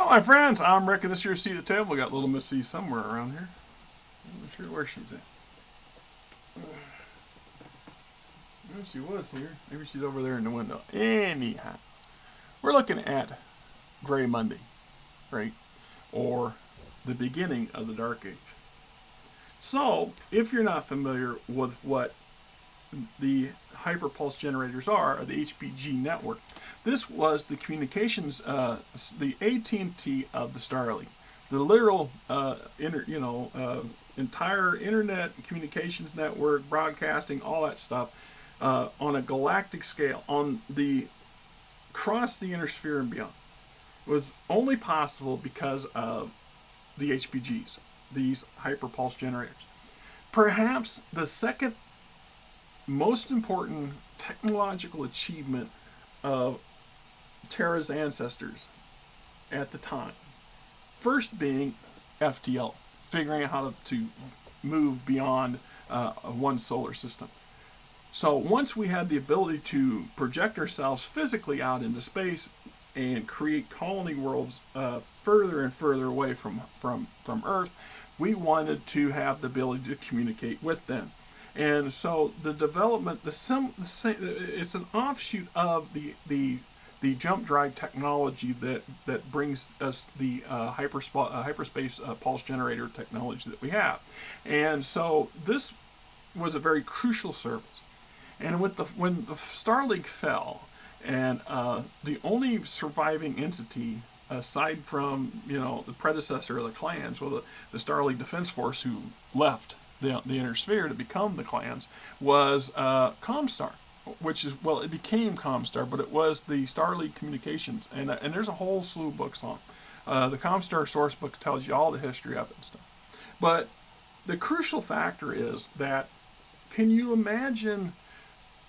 my friends, I'm Rick, and this year's Seat at the Table. We got little Missy somewhere around here. I'm not sure where she's at. Well, she was here. Maybe she's over there in the window. Anyhow, we're looking at Gray Monday, right? Or the beginning of the Dark Age. So, if you're not familiar with what the hyperpulse generators are, or the HPG network, this was the communications, the AT&T of the Starlink, the literal, entire internet communications network, broadcasting, all that stuff, on a galactic scale, across the inner sphere and beyond, was only possible because of the HPGs, these hyperpulse generators. Perhaps the second most important technological achievement of Terra's ancestors at the time. First being FTL, figuring out how to move beyond one solar system. So once we had the ability to project ourselves physically out into space and create colony worlds further and further away from Earth, we wanted to have the ability to communicate with them. And so the development, it's an offshoot of the jump drive technology that brings us the hyperspace pulse generator technology that we have. And so this was a very crucial service. And when the Starlink fell, and the only surviving entity aside from the predecessor of the clans, well, the Starlink Defense Force, who left the inner sphere to become the clans, was Comstar, which is, well, it became Comstar, but it was the Starlink Communications, and there's a whole slew of books on the Comstar source book, tells you all the history of it and stuff. But the crucial factor is that, can you imagine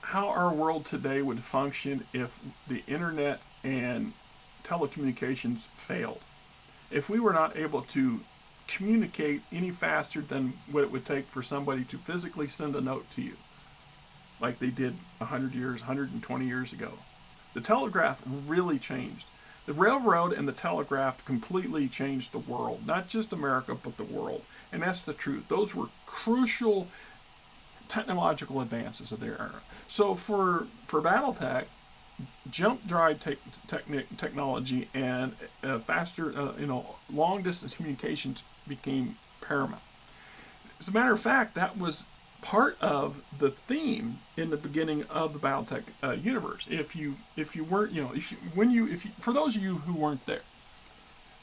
how our world today would function if the internet and telecommunications failed? If we were not able to communicate any faster than what it would take for somebody to physically send a note to you, like they did 120 years ago. The telegraph really changed. The railroad and the telegraph completely changed the world, not just America, but the world. And that's the truth. Those were crucial technological advances of their era. So for Battletech, jump drive technology and faster, long distance communications became paramount. As a matter of fact, that was part of the theme in the beginning of the Battltech universe. If you weren't, for those of you who weren't there,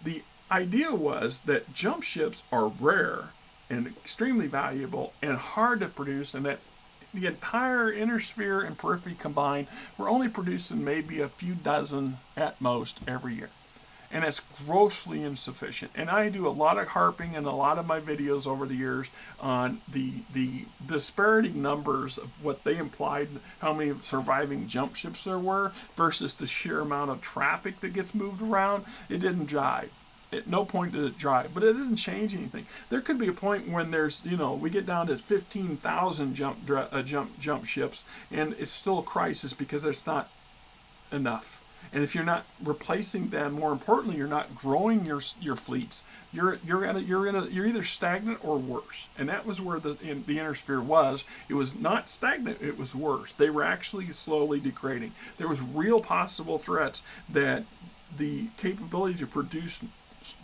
the idea was that jump ships are rare and extremely valuable and hard to produce, and that the entire inner sphere and periphery combined were only producing maybe a few dozen at most every year. And that's grossly insufficient. And I do a lot of harping in a lot of my videos over the years on the disparity numbers of what they implied, how many surviving jump ships there were versus the sheer amount of traffic that gets moved around. It didn't jive. At no point did it drive, but it didn't change anything. There could be a point when there's, we get down to 15,000 jump ships, and it's still a crisis because there's not enough. And if you're not replacing them, more importantly, you're not growing your fleets. You're either stagnant or worse. And that was where the inner sphere was. It was not stagnant; it was worse. They were actually slowly degrading. There was real possible threats that the capability to produce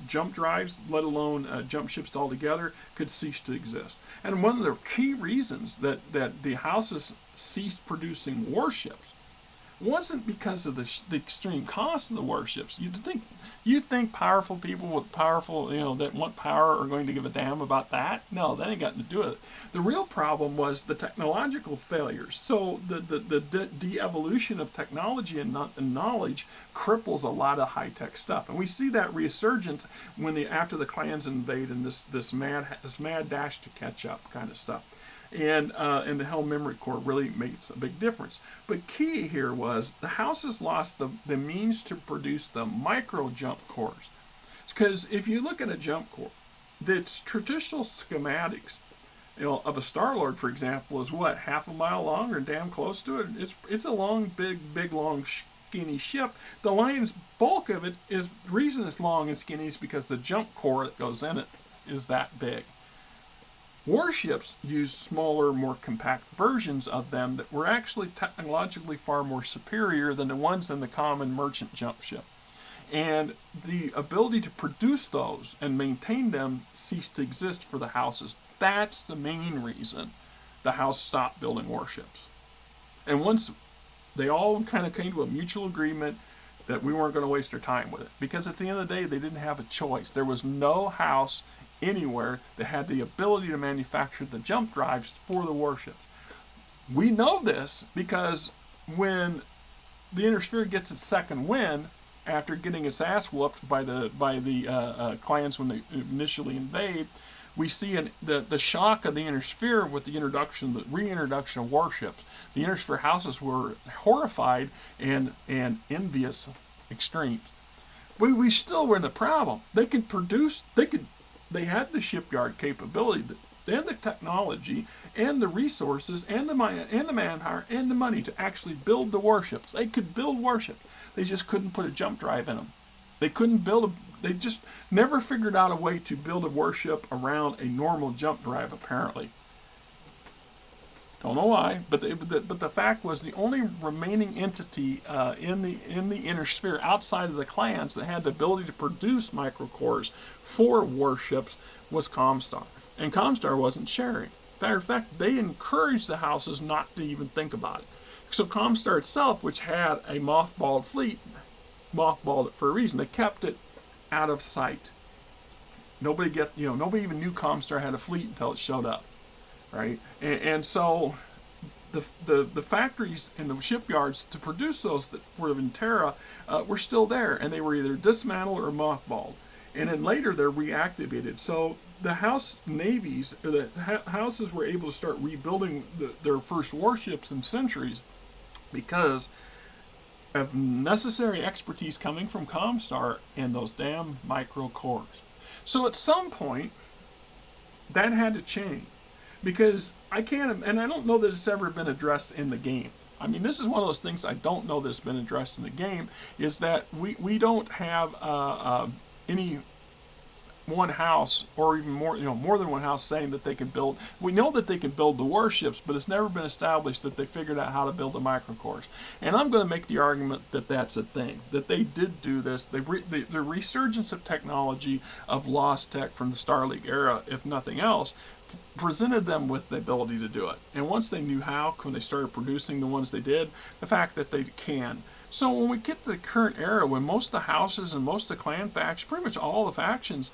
jump drives, let alone jump ships altogether, could cease to exist. And one of the key reasons that the houses ceased producing warships wasn't because of the extreme cost of the warships. You'd think powerful people with powerful, that want power are going to give a damn about that. No, that ain't got to do with it. The real problem was the technological failures. So the de-evolution of technology and knowledge cripples a lot of high-tech stuff, and we see that resurgence after the clans invade and this mad dash to catch up kind of stuff. And the Hell Memory Core really makes a big difference. But key here was the houses lost the means to produce the micro jump cores. Because if you look at a jump core, its traditional schematics, of a Star-Lord, for example, is what, half a mile long or damn close to it? It's a long, big long skinny ship. The lion's bulk of it is, the reason it's long and skinny is because the jump core that goes in it is that big. Warships used smaller, more compact versions of them that were actually technologically far more superior than the ones in the common merchant jump ship. And the ability to produce those and maintain them ceased to exist for the houses. That's the main reason the house stopped building warships. And once they all kind of came to a mutual agreement that we weren't going to waste our time with it. Because at the end of the day, they didn't have a choice. There was no house anywhere that had the ability to manufacture the jump drives for the warships. We know this because when the Inner Sphere gets its second win, after getting its ass whooped by the clans when they initially invade, we see the shock of the Inner Sphere with the reintroduction of warships. The Inner Sphere houses were horrified and envious extremes. We still were in the problem. They could produce. They had the shipyard capability, and the technology, and the resources, and the manpower, and the money to actually build the warships. They could build warships. They just couldn't put a jump drive in them. They couldn't build they just never figured out a way to build a warship around a normal jump drive, apparently. Don't know why, but the fact was the only remaining entity in the Inner Sphere outside of the clans that had the ability to produce microcores for warships was Comstar. And Comstar wasn't sharing. Matter of fact, they encouraged the houses not to even think about it. So Comstar itself, which had a mothballed fleet, mothballed it for a reason. They kept it out of sight. Nobody even knew Comstar had a fleet until it showed up, right? And so the factories and the shipyards to produce those that were in Terra were still there, and they were either dismantled or mothballed. And then later they're reactivated. So the house navies, or the houses, were able to start rebuilding their first warships in centuries because of necessary expertise coming from Comstar and those damn micro cores. So at some point, that had to change, because I can't, and I don't know that it's ever been addressed in the game. I mean, this is one of those things I don't know that's been addressed in the game, is that we don't have any one house, or even more than one house, saying that they can build. We know that they can build the warships, but it's never been established that they figured out how to build the microcores. And I'm going to make the argument that that's a thing, that they did do this. The resurgence of technology of Lost Tech from the Star League era, if nothing else, presented them with the ability to do it. And once they knew how, when they started producing the ones they did, the fact that they can. So when we get to the current era, when most of the houses and most of the clan factions, pretty much all the factions,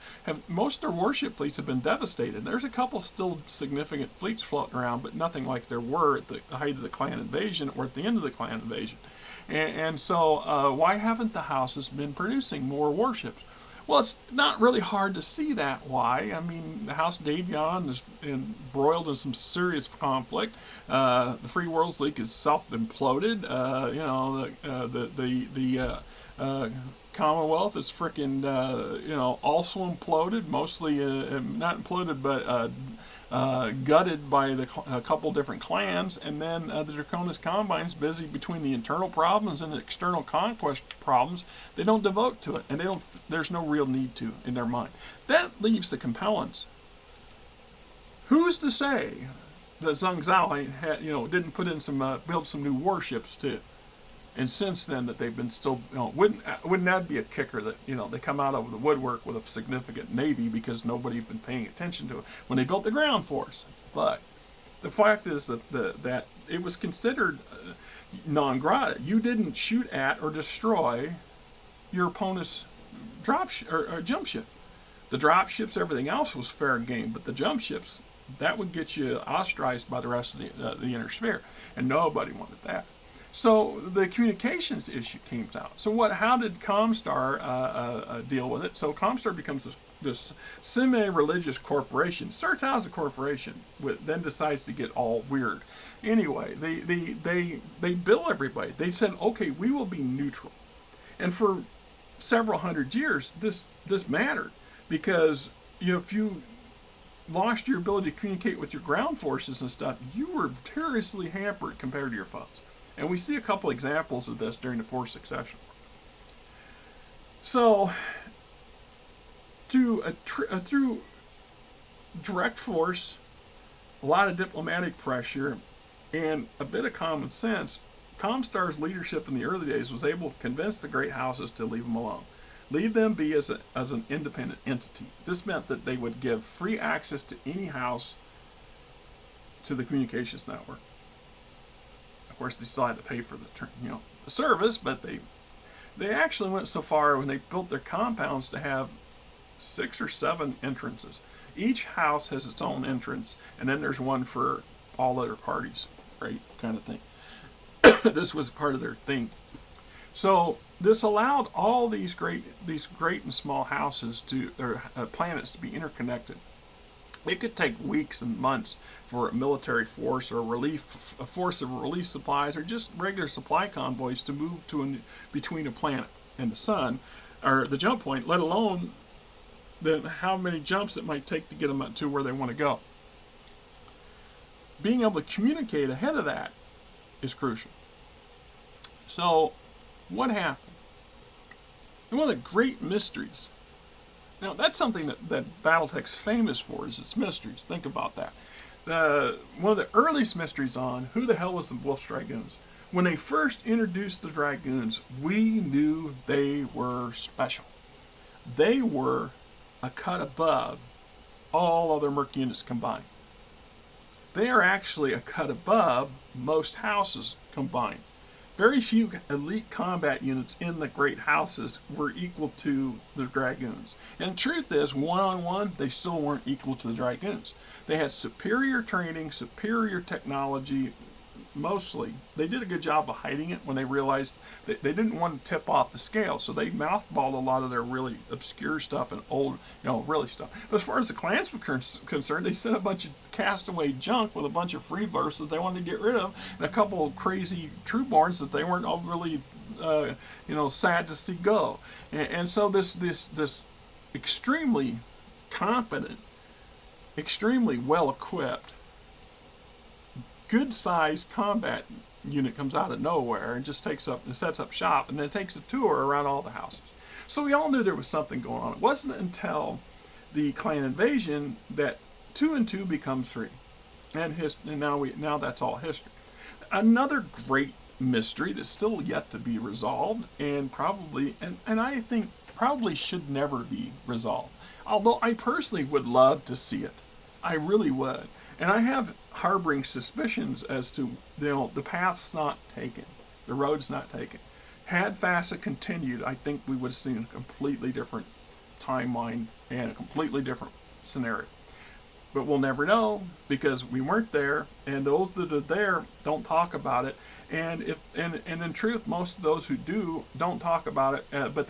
most of their warship fleets have been devastated. There's a couple still significant fleets floating around, but nothing like there were at the height of the clan invasion or at the end of the clan invasion. And so why haven't the houses been producing more warships? Well, it's not really hard to see that why. I mean, the House Davion is embroiled in some serious conflict. The Free Worlds League is self-imploded. The Commonwealth is freaking, also imploded. Mostly, not imploded, but gutted by a couple different clans, and then the Draconis Combine's busy between the internal problems and the external conquest problems. They don't devote to it, and there's no real need to in their mind. That leaves the compellents. Who's to say that Zhang Zhao didn't put in build some new warships too? And since then, that they've been still, wouldn't that be a kicker that, they come out of the woodwork with a significant navy because nobody's been paying attention to it when they built the ground force. But the fact is that it was considered non grata. You didn't shoot at or destroy your opponent's jump ship. The drop ships, everything else was fair game, but the jump ships, that would get you ostracized by the rest of the Inner Sphere, and nobody wanted that. So the communications issue came out. So how did Comstar deal with it? So Comstar becomes this semi-religious corporation. Starts out as a corporation, then decides to get all weird. Anyway, they bill everybody. They said, okay, we will be neutral. And for several hundred years, this mattered, because if you lost your ability to communicate with your ground forces and stuff, you were seriously hampered compared to your foes. And we see a couple examples of this during the Fourth Succession War. So, through direct force, a lot of diplomatic pressure, and a bit of common sense, Comstar's leadership in the early days was able to convince the great houses to leave them alone. Leave them be as an independent entity. This meant that they would give free access to any house to the communications network. Of course, they still had to pay for the service, but they actually went so far when they built their compounds to have 6 or 7 entrances. Each house has its own entrance, and then there's one for all other parties, right? Kind of thing. This was part of their thing. So this allowed all these great and small houses or planets to be interconnected. It could take weeks and months for a military force or a force of relief supplies or just regular supply convoys to move between a planet and the sun or the jump point, let alone how many jumps it might take to get them to where they want to go. Being able to communicate ahead of that is crucial. So, what happened? And one of the great mysteries. Now, that's something that Battletech's famous for, is its mysteries. Think about that. One of the earliest mysteries on who the hell was the Wolf's Dragoons. When they first introduced the Dragoons, we knew they were special. They were a cut above all other merc units combined. They are actually a cut above most houses combined. Very few elite combat units in the great houses were equal to the Dragoons. And the truth is, one-on-one, they still weren't equal to the Dragoons. They had superior training, superior technology, mostly. They did a good job of hiding it when they realized that they didn't want to tip off the scale, so they mothballed a lot of their really obscure stuff and old, really stuff. But as far as the clans were concerned, they sent a bunch of castaway junk with a bunch of freebirths that they wanted to get rid of, and a couple of crazy trueborns that they weren't all really, sad to see go. And so this extremely competent, extremely well-equipped, good-sized combat unit comes out of nowhere and just sets up shop, and then takes a tour around all the houses. So we all knew there was something going on. It wasn't until the clan invasion that 2 and 2 become 3, and now that's all history. Another great mystery that's still yet to be resolved, and I think probably should never be resolved. Although I personally would love to see it, I really would. And I have harboring suspicions as to, the path's not taken. The road's not taken. Had FASA continued, I think we would have seen a completely different timeline and a completely different scenario. But we'll never know because we weren't there, and those that are there don't talk about it. And in truth, most of those who do don't talk about it, but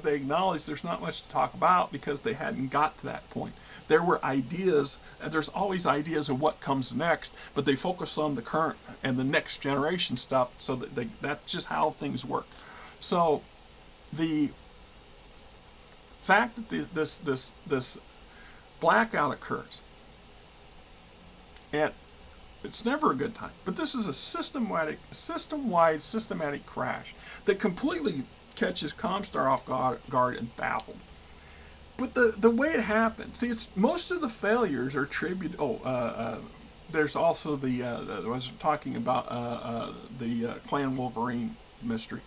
they acknowledge there's not much to talk about because they hadn't got to that point. There were ideas. There's always ideas of what comes next, but they focus on the current and the next generation stuff. So that's just how things work. So the fact that this blackout occurs, and it's never a good time. But this is a system-wide systematic crash that completely catches Comstar off guard and baffled. But the way it happened, see, most of the failures are attributed. There's also I was talking about the Clan Wolverine mystery.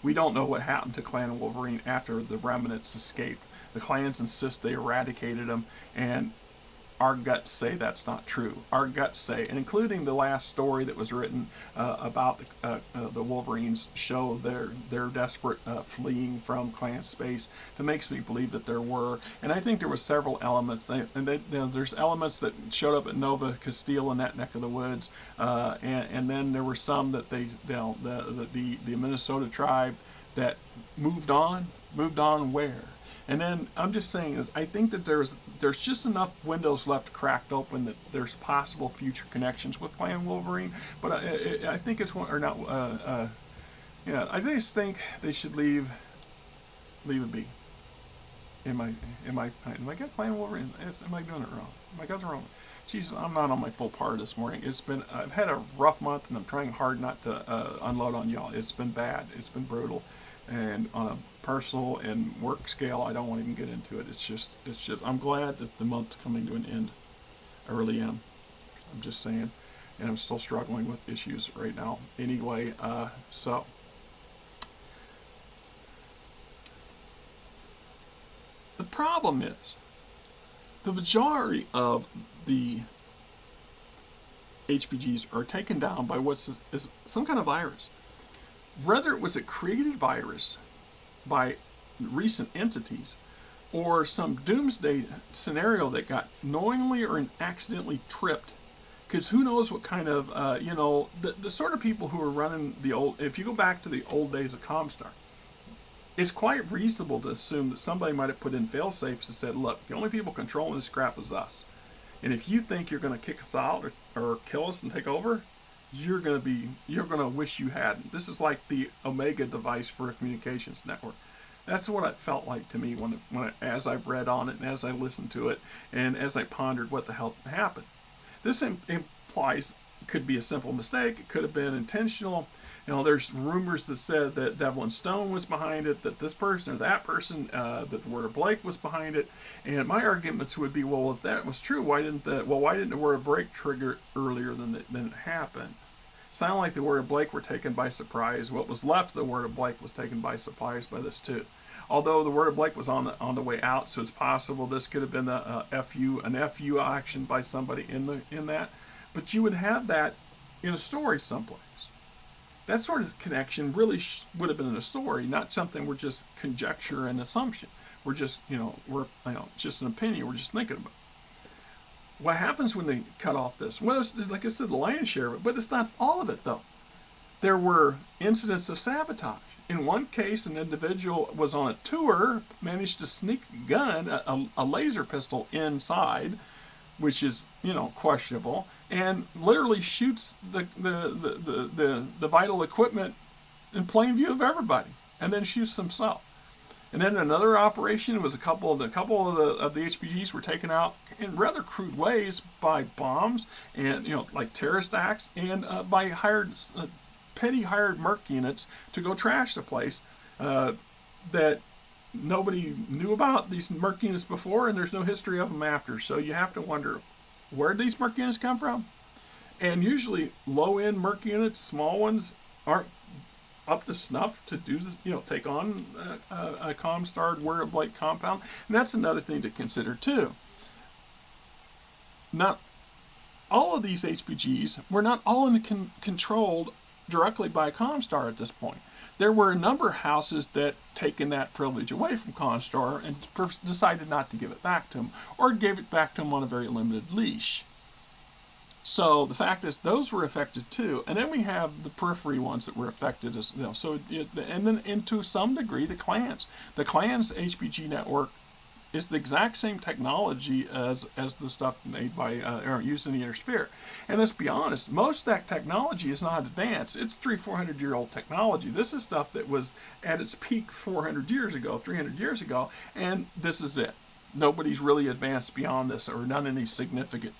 We don't know what happened to Clan Wolverine after the remnants escaped. The clans insist they eradicated them, and our guts say that's not true. Our guts say, and including the last story that was written about the Wolverines, show their desperate fleeing from clan space, that makes me believe that there were. And I think there were several elements. There's elements that showed up at Nova Castile in that neck of the woods, and then there were some that the Minnesota tribe that moved on where. And then I'm just saying is I think that there's just enough windows left cracked open that there's possible future connections with Clan Wolverine. But I think it's one or not. I just think they should leave it be. Am I got Clan Wolverine? Am I doing it wrong? Am I got it wrong? Jesus, I'm not on my full par this morning. I've had a rough month, and I'm trying hard not to unload on y'all. It's been bad. It's been brutal, and on a personal and work scale, I don't want to even get into it. It's just. I'm glad that the month's coming to an end. I really am. I'm just saying, and I'm still struggling with issues right now. Anyway, so. The problem is, the majority of the HPGs are taken down by is some kind of virus. Whether it was a created virus by recent entities or some doomsday scenario that got knowingly or accidentally tripped. Because who knows what kind of, the sort of people who are running the old, if you go back to the old days of Comstar, it's quite reasonable to assume that somebody might have put in fail-safes and said, look, the only people controlling this crap is us. And if you think you're going to kick us out or kill us and take over, you're going to wish you hadn't. This is like the Omega device for a communications network. That's what it felt like to me as I've read on it and as I listened to it and as I pondered what the hell happened. This implies it could be a simple mistake. It could have been intentional. There's rumors that said that Devlin Stone was behind it, that this person or that person, that the Word of Blake was behind it. And my arguments would be, well, if that was true, why didn't the Word of Blake trigger earlier than it happened? Sounded like the Word of Blake were taken by surprise. What was left of the Word of Blake was taken by surprise by this too. Although the Word of Blake was on the way out, so it's possible this could have been an FU action by somebody in that. But you would have that in a story someplace. That sort of connection really would have been in a story, not something we're just conjecture and assumption. We're just, just an opinion. We're just thinking about. What happens when they cut off this? Well, it's, like I said, the lion's share of it, but it's not all of it, though. There were incidents of sabotage. In one case, an individual was on a tour, managed to sneak a gun, a laser pistol inside, which is, questionable, and literally shoots the vital equipment in plain view of everybody, and then shoots himself. And then another operation was a couple of the HPGs were taken out in rather crude ways by bombs and like terrorist acts and by petty hired merc units to go trash the place that nobody knew about these merc units before, and there's no history of them after. So you have to wonder, where did these merc units come from? And usually low-end merc units, small ones, aren't up to snuff to do this, take on a Comstar Word of Blake compound. And that's another thing to consider too. Not all of these HPGs were not all controlled directly by Comstar at this point. There were a number of houses that taken that privilege away from Comstar and decided not to give it back to them, or gave it back to them on a very limited leash. So the fact is, those were affected too, and then we have the Periphery ones that were affected as So, and then to some degree, the clans. The clans HPG network is the exact same technology as the stuff made by or used in the Inner Sphere. And let's be honest, most of that technology is not advanced. It's 300-400-year-old technology. This is stuff that was at its peak 400 years ago, 300 years ago, and this is it. Nobody's really advanced beyond this or done any significant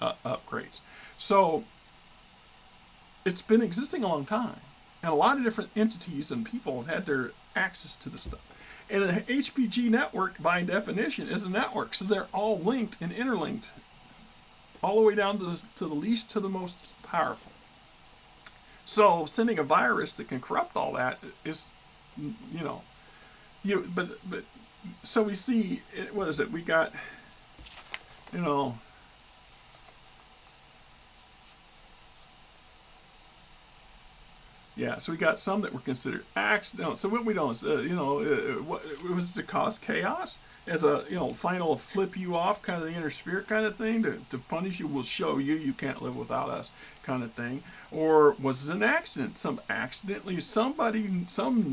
upgrades. So it's been existing a long time, and a lot of different entities and people have had their access to this stuff. And an HPG network, by definition, is a network, so they're all linked and interlinked, all the way down to the least to the most powerful. So sending a virus that can corrupt all that is, but so we see, what is it? We got, yeah, so we got some that were considered accidental. So what we don't, it was to cause chaos as a, final flip you off kind of the Inner Sphere kind of thing to punish you. We'll show you can't live without us kind of thing. Or was it an accident? Some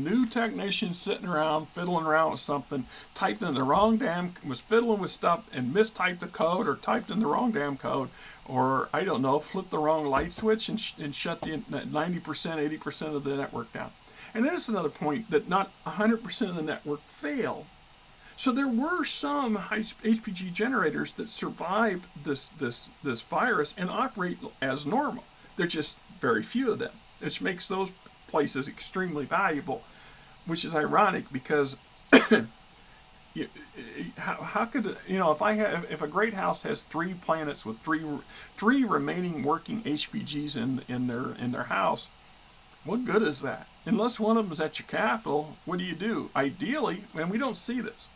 new technician sitting around fiddling around with something, typed in the wrong was fiddling with stuff and mistyped the code or typed in the wrong damn code. Or, I don't know, flip the wrong light switch and shut the 90%, 80% of the network down. And then it's another point that not 100% of the network failed. So there were some HPG generators that survived this virus and operate as normal. There's just very few of them, which makes those places extremely valuable, which is ironic because how could if a great house has 3 planets with three remaining working HPGs in their house, what good is that? Unless one of them is at your capital, what do? Ideally, and we don't see this.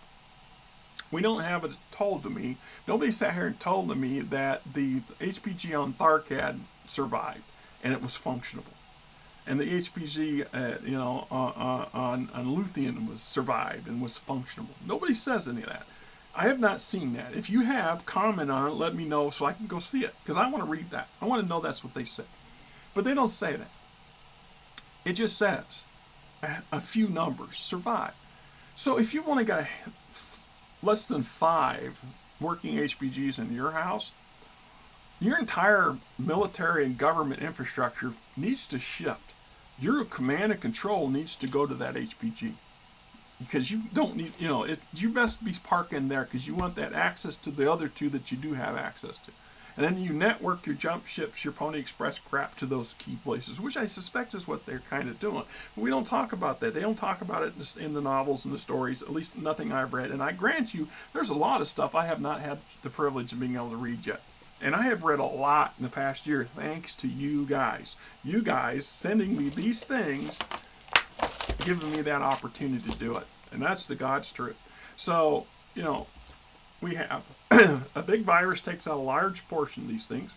We don't have it told to me. Nobody sat here and told to me that the HPG on Tharkad survived and it was functionable, and the HPG on Luthien was survived and was functionable. Nobody says any of that. I have not seen that. If you have, comment on it. Let me know so I can go see it, because I want to read that. I want to know that's what they say. But they don't say that. It just says a few numbers survive. So if you've only got less than 5 working HPGs in your house, your entire military and government infrastructure needs to shift. Your command and control needs to go to that HPG, because you don't need, you best be parking there because you want that access to the other 2 that you do have access to. And then you network your jump ships, your Pony Express crap to those key places, which I suspect is what they're kind of doing. But we don't talk about that. They don't talk about it in the novels and the stories, at least nothing I've read. And I grant you, there's a lot of stuff I have not had the privilege of being able to read yet. And I have read a lot in the past year thanks to you guys. You guys sending me these things, giving me that opportunity to do it. And that's the God's truth. So, we have a big virus takes out a large portion of these things.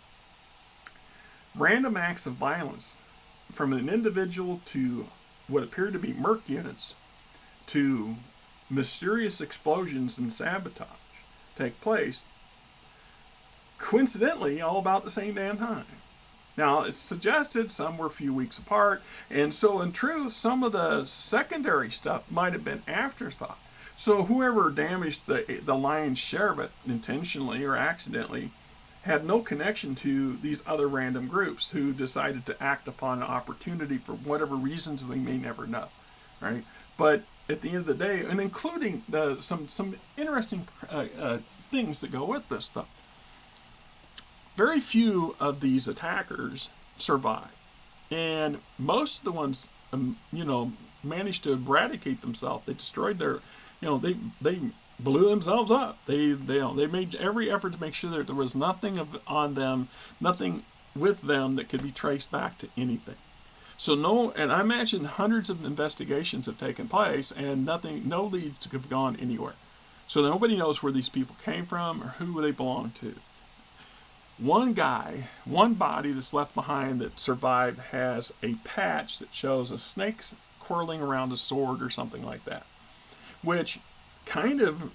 Random acts of violence from an individual to what appear to be merc units to mysterious explosions and sabotage take place, coincidentally, all about the same damn time. Now, it's suggested some were a few weeks apart, and so in truth, some of the secondary stuff might have been afterthought. So whoever damaged the lion's share of it, intentionally or accidentally, had no connection to these other random groups who decided to act upon an opportunity for whatever reasons we may never know, right? But at the end of the day, and including some interesting things that go with this stuff, very few of these attackers survive, and most of the ones, managed to eradicate themselves. They destroyed their, they blew themselves up. They made every effort to make sure that there was nothing on them, nothing with them that could be traced back to anything. So and I imagine hundreds of investigations have taken place, and no leads have gone anywhere. So nobody knows where these people came from or who they belong to. One body that's left behind that survived has a patch that shows a snake curling around a sword or something like that, which kind of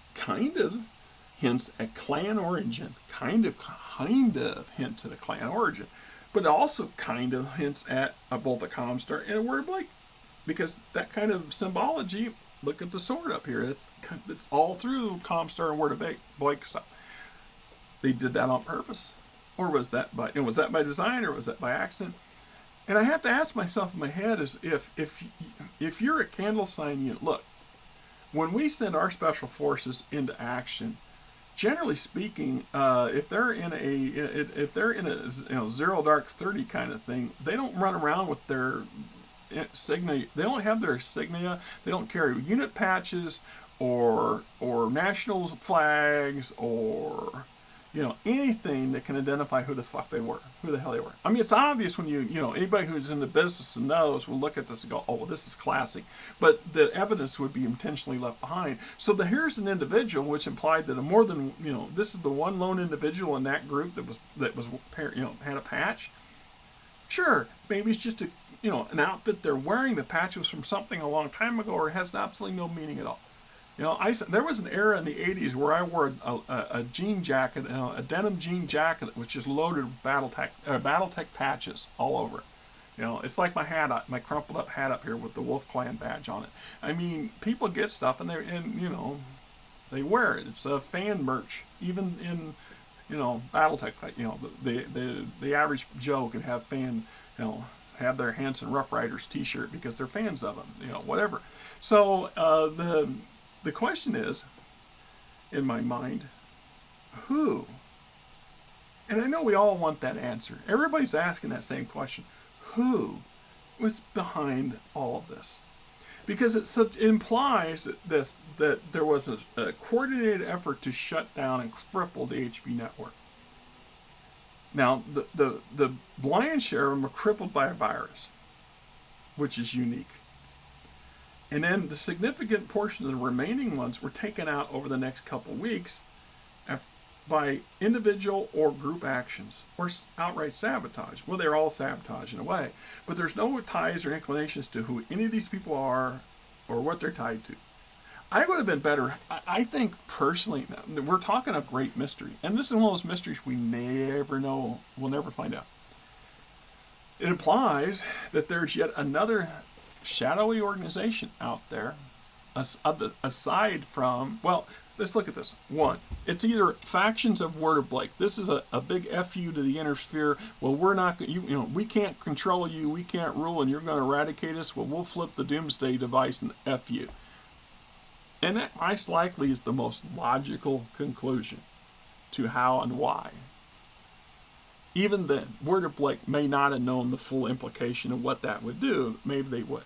hints at clan origin. Kind of hints at a clan origin, but also kind of hints at both a Comstar and a Word Blake, because that kind of symbology. Look at the sword up here. It's all through Comstar and Word of Blake stuff. They did that on purpose. Or was that by design, or was that by accident? And I have to ask myself in my head is if you're a candle sign unit, look, when we send our special forces into action, generally speaking, if they're in a zero dark 30 kind of thing, they don't run around with their insignia. They don't have their insignia. They don't carry unit patches or national flags or anything that can identify who the hell they were. I mean, it's obvious when anybody who's in the business and knows will look at this and go, oh, well, this is classic. But the evidence would be intentionally left behind. So here's an individual, which implied that this is the one lone individual in that group that was had a patch. Sure, maybe it's just an outfit they're wearing. The patch was from something a long time ago, or it has absolutely no meaning at all. There was an era in the 80s where I wore a jean jacket, a denim jean jacket, which is loaded with Battltech patches all over it. It's like my hat, my crumpled up hat up here with the Wolf Clan badge on it. I mean, people get stuff and they wear it. It's a fan merch, even in Battltech. The average Joe can have have their Hanson Rough Riders T-shirt because they're fans of them. Whatever. So the question is, in my mind, who? And I know we all want that answer. Everybody's asking that same question. Who was behind all of this? Because it implies that there was a coordinated effort to shut down and cripple the HP network. Now, the lion's share of them are crippled by a virus, which is unique. And then the significant portion of the remaining ones were taken out over the next couple weeks by individual or group actions or outright sabotage. Well, they're all sabotage in a way, but there's no ties or inclinations to who any of these people are or what they're tied to. I would have been better. I think personally, we're talking a great mystery, and this is one of those mysteries we never know, we'll never find out. It implies that there's yet another shadowy organization out there, aside from, well, let's look at this. One, it's either factions of Word of Blake. This is a big FU to the inner sphere. Well, we're not, we can't control you, we can't rule, and you're going to eradicate us. Well, we'll flip the doomsday device and FU. And that most likely is the most logical conclusion to how and why. Even then, Word of Blake may not have known the full implication of what that would do. Maybe they would.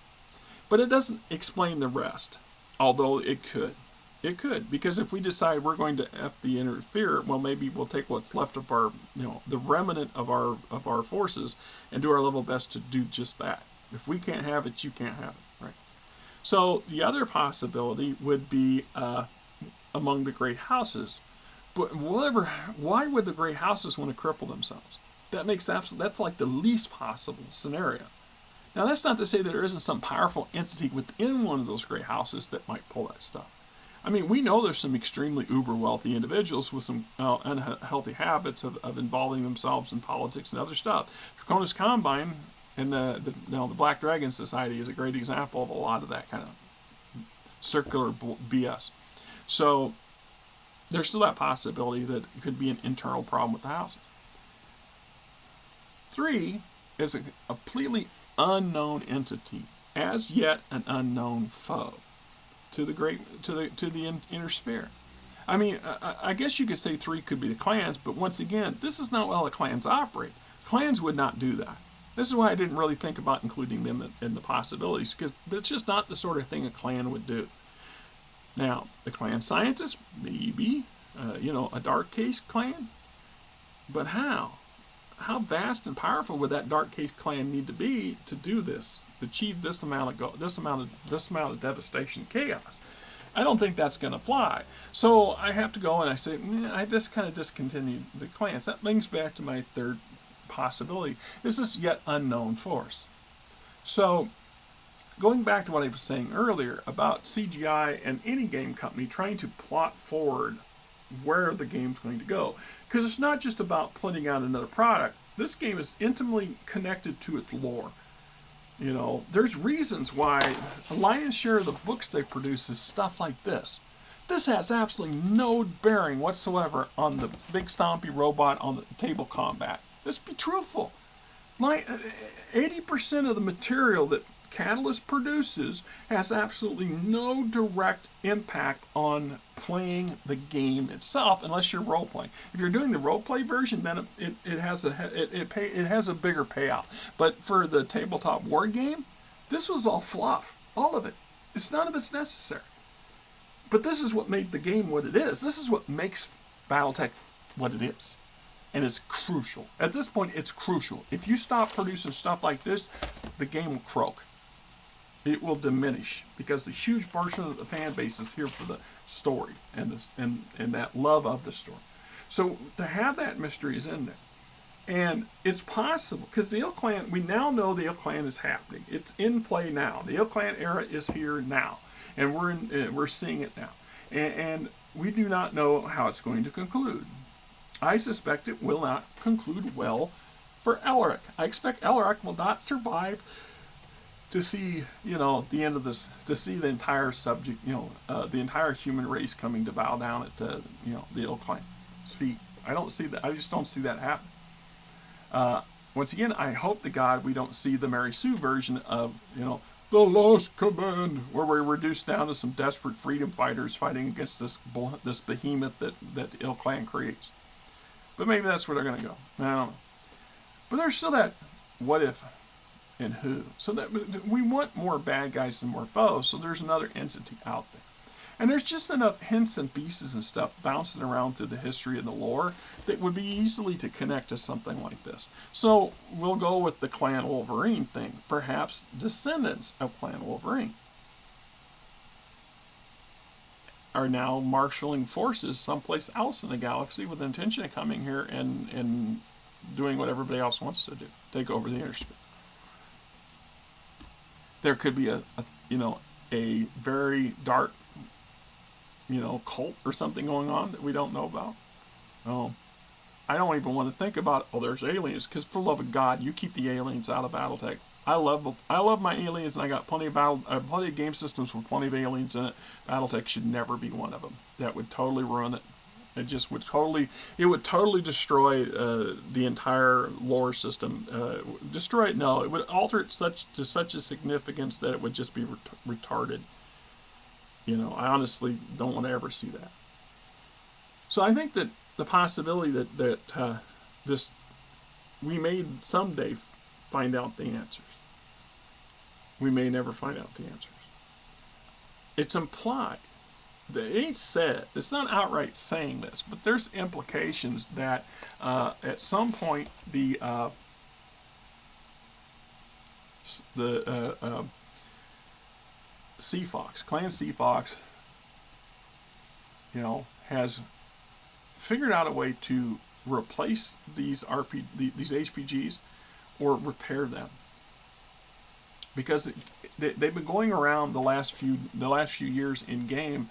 But it doesn't explain the rest, although it could. It could, because if we decide we're going to F the interfere, well, maybe we'll take what's left of our, the remnant of our forces and do our level best to do just that. If we can't have it, you can't have it, right? So the other possibility would be among the great houses. But why would the great houses want to cripple themselves? That's like the least possible scenario. Now, that's not to say that there isn't some powerful entity within one of those great houses that might pull that stuff. I mean, we know there's some extremely uber wealthy individuals with some unhealthy habits of involving themselves in politics and other stuff. Draconis Combine and the Black Dragon Society is a great example of a lot of that kind of circular BS. So there's still that possibility that it could be an internal problem with the house. 3 is a completely unknown entity, as yet an unknown foe to the inner sphere. I mean, I guess you could say 3 could be the clans, but once again, this is not how the clans operate. Clans would not do that. This is why I didn't really think about including them in the possibilities, because that's just not the sort of thing a clan would do. Now, the clan scientist, maybe, a dark case clan, but how? How vast and powerful would that dark case clan need to be to do this, to achieve this amount of devastation and chaos? I don't think that's going to fly. So I have to go and I say, I just kind of discontinued the clans. That brings back to my third possibility. This is yet unknown force. So going back to what I was saying earlier about CGI and any game company trying to plot forward where the game's going to go. Because it's not just about putting out another product. This game is intimately connected to its lore. There's reasons why a lion's share of the books they produce is stuff like this. This has absolutely no bearing whatsoever on the big stompy robot on the table combat. Let's be truthful. 80% of the material that Catalyst produces has absolutely no direct impact on playing the game itself, unless you're role playing. If you're doing the role play version, then it has a bigger payout. But for the tabletop war game, this was all fluff, all of it. None of it's necessary. But this is what made the game what it is. This is what makes Battletech what it is. And it's crucial. At this point, it's crucial. If you stop producing stuff like this, the game will croak. It will diminish because the huge portion of the fan base is here for the story and that love of the story. So to have that mystery is in there. And it's possible, because the Ill Clan, we now know the Ill Clan is happening. It's in play now. The Ill Clan era is here now. And we're seeing it now. And we do not know how it's going to conclude. I suspect it will not conclude well for Elric. I expect Elric will not survive to see, the end of this, to see the entire subject, the entire human race coming to bow down at, the Ill Clan's feet. I don't see that. I just don't see that happen. Once again, I hope to God we don't see the Mary Sue version of, the Lost Command, where we're reduced down to some desperate freedom fighters fighting against this behemoth that the ill clan creates. But maybe that's where they're going to go. I don't know. But there's still that what if and who. So that we want more bad guys and more foes. So there's another entity out there. And there's just enough hints and pieces and stuff bouncing around through the history and the lore that would be easily to connect to something like this. So we'll go with the Clan Wolverine thing. Perhaps descendants of Clan Wolverine are now marshaling forces someplace else in the galaxy with the intention of coming here and doing what everybody else wants to do. Take over the interspace. There could be a very dark cult or something going on that we don't know about. I don't even want to think about, there's aliens, because for the love of God, you keep the aliens out of Battletech. I love my aliens, and I got plenty of game systems with plenty of aliens in it. Battletech should never be one of them. That would totally ruin it. It would totally destroy the entire lore system. Destroy it? No, it would alter it to such a significance that it would just be retarded. I honestly don't want to ever see that. So I think that the possibility that we may someday find out the answers. We may never find out the answers. It's implied. It ain't said. It's not outright saying this, but there's implications that at some point the Sea Fox, Clan Sea Fox, has figured out a way to replace these HPGs or repair them, because they've been going around the last few years in game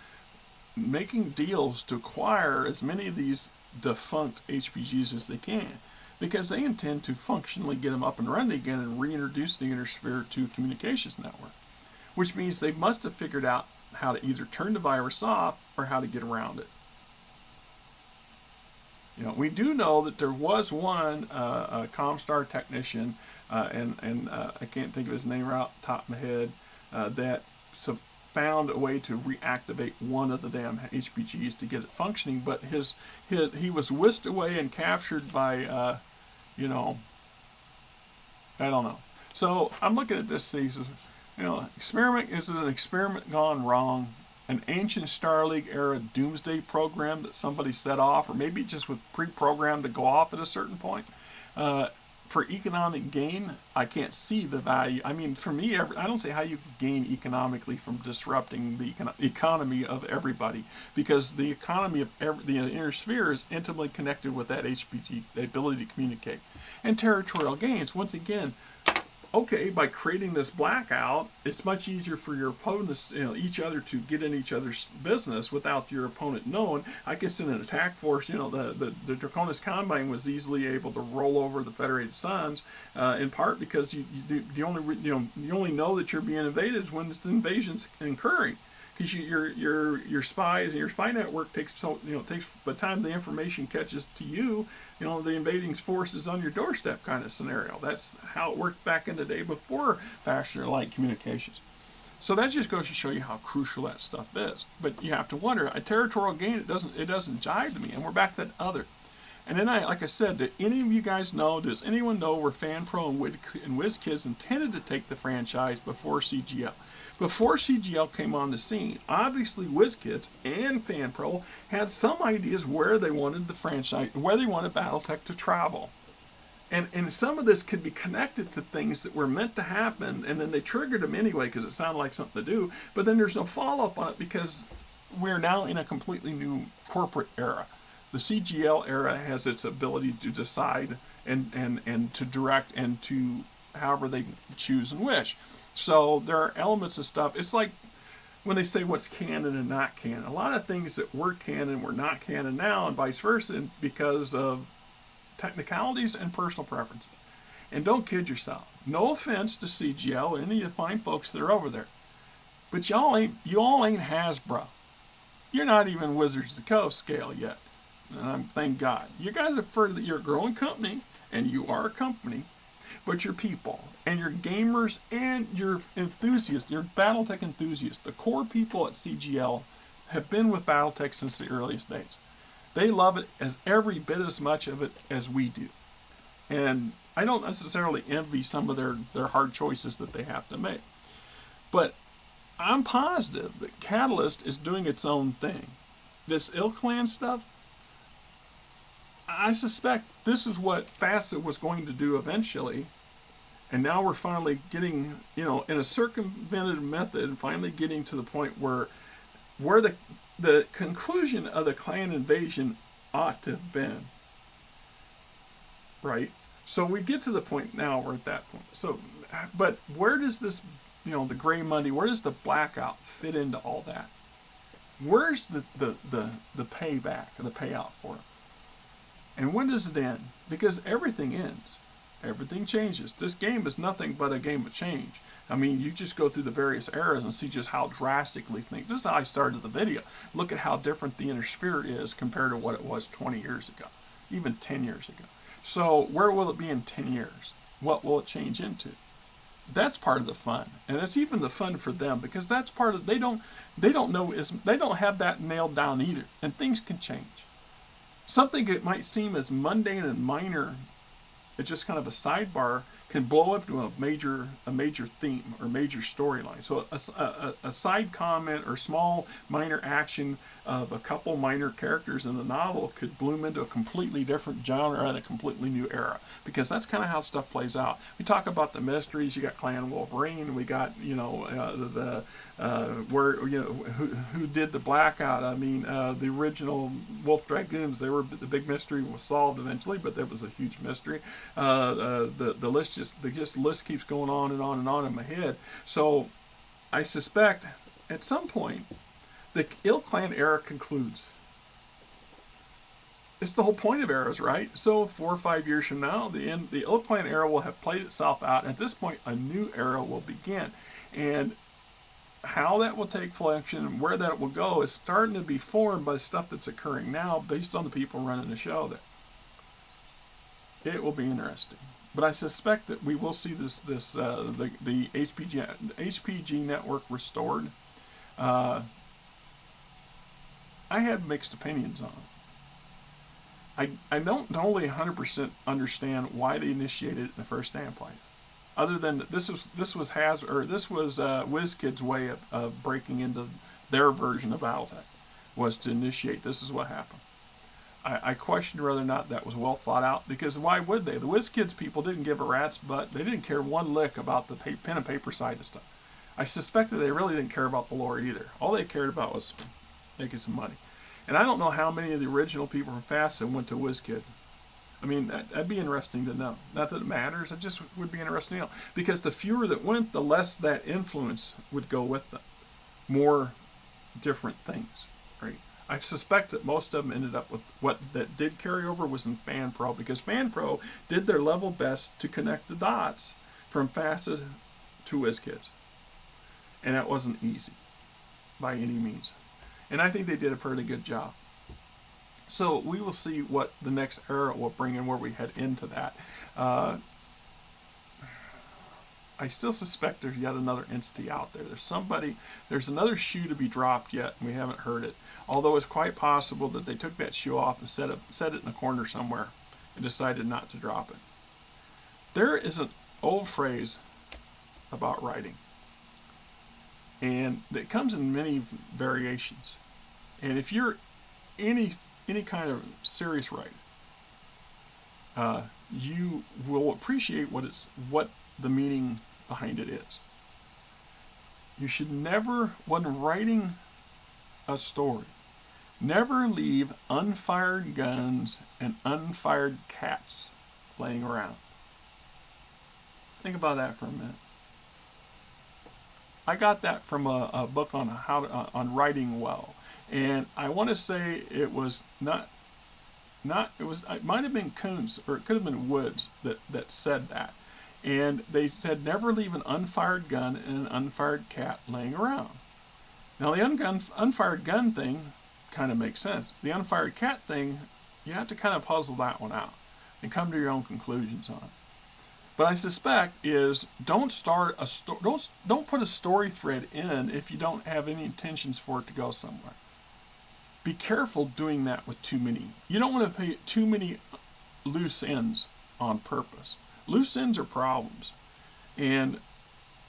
making deals to acquire as many of these defunct HPGs as they can, because they intend to functionally get them up and running again and reintroduce the Intersphere to communications network. Which means they must have figured out how to either turn the virus off or how to get around it. We do know that there was one Comstar technician, and I can't think of his name right off the top of my head, that found a way to reactivate one of the damn HPGs to get it functioning, but he was whisked away and captured by, I don't know. So I'm looking at this thing. Experiment is an experiment gone wrong, an ancient Star League era doomsday program that somebody set off, or maybe just was pre-programmed to go off at a certain point. For economic gain, I can't see the value. I mean, for me, I don't see how you gain economically from disrupting the economy of everybody, because the economy of the inner sphere is intimately connected with that HPG, the ability to communicate. And territorial gains, once again, okay, by creating this blackout, it's much easier for your opponents, each other, to get in each other's business without your opponent knowing. I can send an attack force. The Draconis Combine was easily able to roll over the Federated Suns, in part because you only know that you're being invaded when this invasion's occurring. Because your spies and your spy network takes by the time the information catches to you, the invading force is on your doorstep kind of scenario. That's how it worked back in the day before faster light communications. So that just goes to show you how crucial that stuff is. But you have to wonder, a territorial gain, it doesn't jive to me. And we're back to that other. And then like I said, do any of you guys know, does anyone know where FanPro and WizKids intended to take the franchise before CGL? Before CGL came on the scene, obviously WizKids and FanPro had some ideas where they wanted the franchise, where they wanted Battletech to travel. And some of this could be connected to things that were meant to happen, and then they triggered them anyway because it sounded like something to do, but then there's no follow-up on it because we're now in a completely new corporate era. The CGL era has its ability to decide and to direct and to however they choose and wish. So there are elements of stuff. It's like when they say what's canon and not canon. A lot of things that were canon were not canon now, and vice versa, because of technicalities and personal preferences. And don't kid yourself. No offense to CGL or any of the fine folks that are over there, but you all ain't Hasbro. You're not even Wizards of the Coast scale yet. Thank God. You guys are further that you're a growing company, and you are a company, but your people and your gamers and your enthusiasts, your Battletech enthusiasts, the core people at CGL have been with Battletech since the earliest days. They love it as every bit as much of it as we do. And I don't necessarily envy some of their hard choices that they have to make. But I'm positive that Catalyst is doing its own thing. This Clan stuff, I suspect this is what Facet was going to do eventually. And now we're finally getting, in a circumvented method, finally getting to the point where the conclusion of the clan invasion ought to have been. Right? So we get to the point now, we're at that point. So, but where does this, the Gray Monday, where does the blackout fit into all that? Where's the payback, the payout for it? And when does it end? Because everything ends. Everything changes. This game is nothing but a game of change. I mean, you just go through the various eras and see just how drastically things. This is how I started the video. Look at how different the Inner Sphere is compared to what it was 20 years ago, even 10 years ago. So where will it be in 10 years? What will it change into? That's part of the fun, and it's even the fun for them because that's part of they don't know they don't have that nailed down either, and things can change. Something that might seem as mundane and minor, it's just kind of a sidebar, can blow up to a major theme or major storyline. So a side comment or small minor action of a couple minor characters in the novel could bloom into a completely different genre and a completely new era, because that's kind of how stuff plays out. We talk about the mysteries. You got Clan Wolverine. We got who did the blackout. I mean, the original Wolf Dragoons. The big mystery was solved eventually, but that was a huge mystery. The list keeps going on and on and on in my head. So I suspect at some point the Clan era concludes. It's the whole point of eras, right? So 4 or 5 years from now, the Clan era will have played itself out. At this point, a new era will begin. And how that will take flexion and where that will go is starting to be formed by stuff that's occurring now based on the people running the show there. It will be interesting. But I suspect that we will see the HPG network restored. I have mixed opinions on it. I don't totally 100% understand why they initiated it in the first damn place. Other than this was WizKid's way of breaking into their version of Battltech, was to initiate. This is what happened. I question whether or not that was well thought out, because why would they? The WizKids people didn't give a rat's butt. They didn't care one lick about the pen and paper side of stuff. I suspected they really didn't care about the lore either. All they cared about was making some money. And I don't know how many of the original people from FASA went to WizKid. I mean, that'd be interesting to know. Not that it matters, it just would be interesting to know. Because the fewer that went, the less that influence would go with them. More different things, right? I suspect that most of them ended up with what that did carry over was in FanPro, because FanPro did their level best to connect the dots from FASA to WizKids. And that wasn't easy by any means. And I think they did a pretty good job. So we will see what the next era will bring and where we head into that. I still suspect there's yet another entity out there. There's another shoe to be dropped yet, and we haven't heard it. Although it's quite possible that they took that shoe off and set it in a corner somewhere and decided not to drop it. There is an old phrase about writing, and it comes in many variations. And if you're any kind of serious writer, you will appreciate what the meaning behind it is. You should never, when writing a story, never leave unfired guns and unfired cats laying around. Think about that for a minute. I got that from a book on on writing well, and I want to say it was it might have been Kuntz, or it could have been Woods that said that. And they said never leave an unfired gun and an unfired cat laying around. Now the unfired gun thing kind of makes sense. The unfired cat thing, you have to kind of puzzle that one out and come to your own conclusions on it. But I suspect is don't start a don't put a story thread in if you don't have any intentions for it to go somewhere. Be careful doing that with too many. You don't want to pay too many loose ends on purpose. Loose ends are problems. And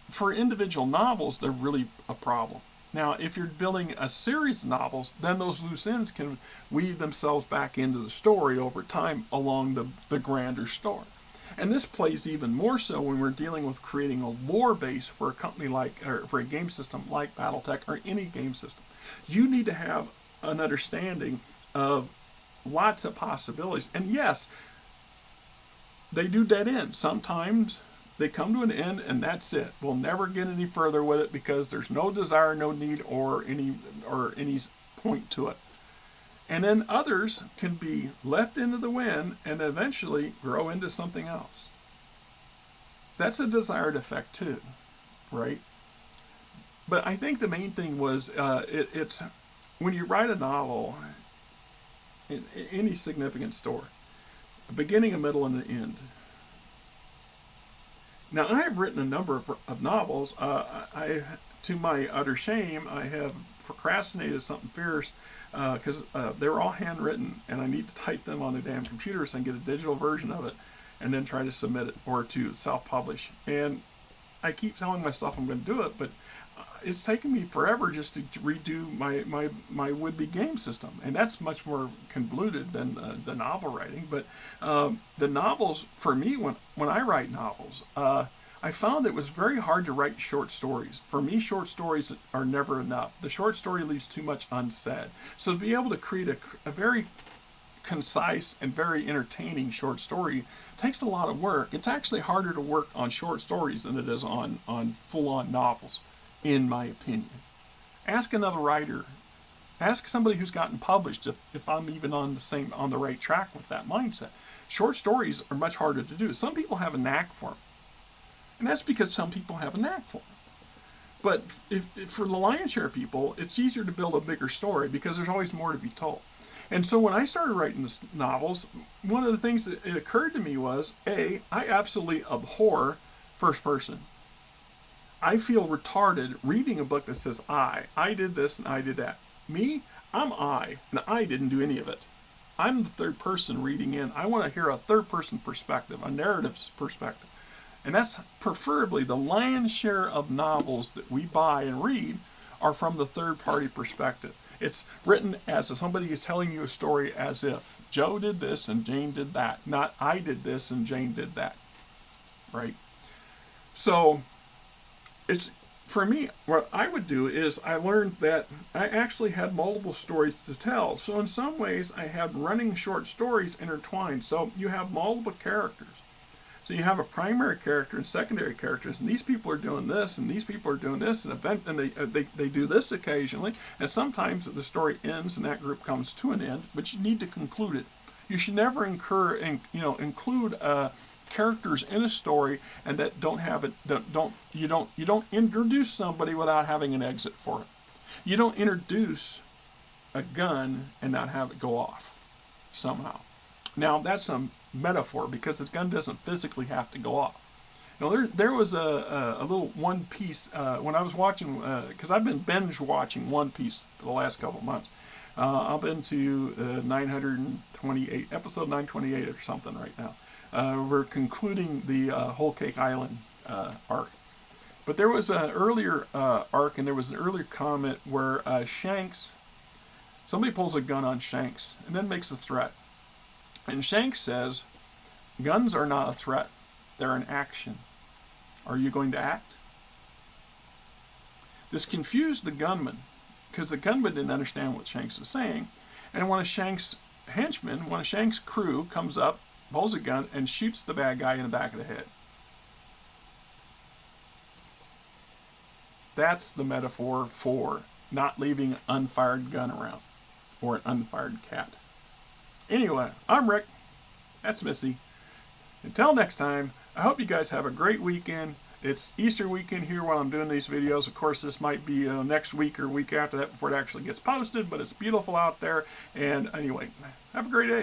for individual novels, they're really a problem. Now, if you're building a series of novels, then those loose ends can weave themselves back into the story over time along the grander story. And this plays even more so when we're dealing with creating a lore base for a company like, or for a game system like Battletech or any game system. You need to have an understanding of lots of possibilities. And yes, they do dead end. Sometimes they come to an end and that's it. We'll never get any further with it because there's no desire, no need, or any point to it. And then others can be left into the wind and eventually grow into something else. That's a desired effect too, right? But I think the main thing was it's when you write a novel, in any significant story, a beginning, a middle, and an end. Now, I have written a number of novels. To my utter shame, I have procrastinated something fierce because they were all handwritten, and I need to type them on the damn computer so I can get a digital version of it, and then try to submit it or to self-publish. And I keep telling myself I'm going to do it, but it's taken me forever just to redo my would-be game system, and that's much more convoluted than the novel writing. But the novels, for me, when I write novels, I found it was very hard to write short stories. For me, short stories are never enough. The short story leaves too much unsaid. So to be able to create a very concise and very entertaining short story takes a lot of work. It's actually harder to work on short stories than it is on full-on novels, in my opinion. Ask another writer. Ask somebody who's gotten published if I'm even on the right track with that mindset. Short stories are much harder to do. Some people have a knack for them. And that's because some people have a knack for them. But if for the lion's share of people, it's easier to build a bigger story because there's always more to be told. And so when I started writing the novels, one of the things that it occurred to me was, I absolutely abhor first person. I feel retarded reading a book that says I did this and I did that. Me, I'm I, and I didn't do any of it. I'm the third person reading in. I want to hear a third person perspective, a narrative perspective. And that's preferably the lion's share of novels that we buy and read are from the third party perspective. It's written as if somebody is telling you a story as if Joe did this and Jane did that, not I did this and Jane did that, right? So it's, for me, what I would do is I learned that I actually had multiple stories to tell. So in some ways I had running short stories intertwined. So you have multiple characters. So you have a primary character and secondary characters, and these people are doing this, and these people are doing this, and they do this occasionally, and sometimes the story ends and that group comes to an end, but you need to conclude it. You should never include characters in a story and that don't have it. You don't introduce somebody without having an exit for it. You don't introduce a gun and not have it go off somehow. Now that's a metaphor because the gun doesn't physically have to go off. Now there was a little One Piece when I was watching, because I've been binge watching One Piece for the last couple of months. I've been to 928, episode 928 or something right now. We're concluding the Whole Cake Island arc. But there was an earlier arc, and there was an earlier comment where Shanks, somebody pulls a gun on Shanks and then makes a threat. And Shanks says, guns are not a threat, they're an action. Are you going to act? This confused the gunman, because the gunman didn't understand what Shanks is saying. And one of Shanks' henchmen, one of Shanks' crew, comes up, pulls a gun, and shoots the bad guy in the back of the head. That's the metaphor for not leaving an unfired gun around, or an unfired cat. Anyway, I'm Rick. That's Missy. Until next time, I hope you guys have a great weekend. It's Easter weekend here while I'm doing these videos. Of course, this might be next week or week after that before it actually gets posted, but it's beautiful out there. And anyway, have a great day.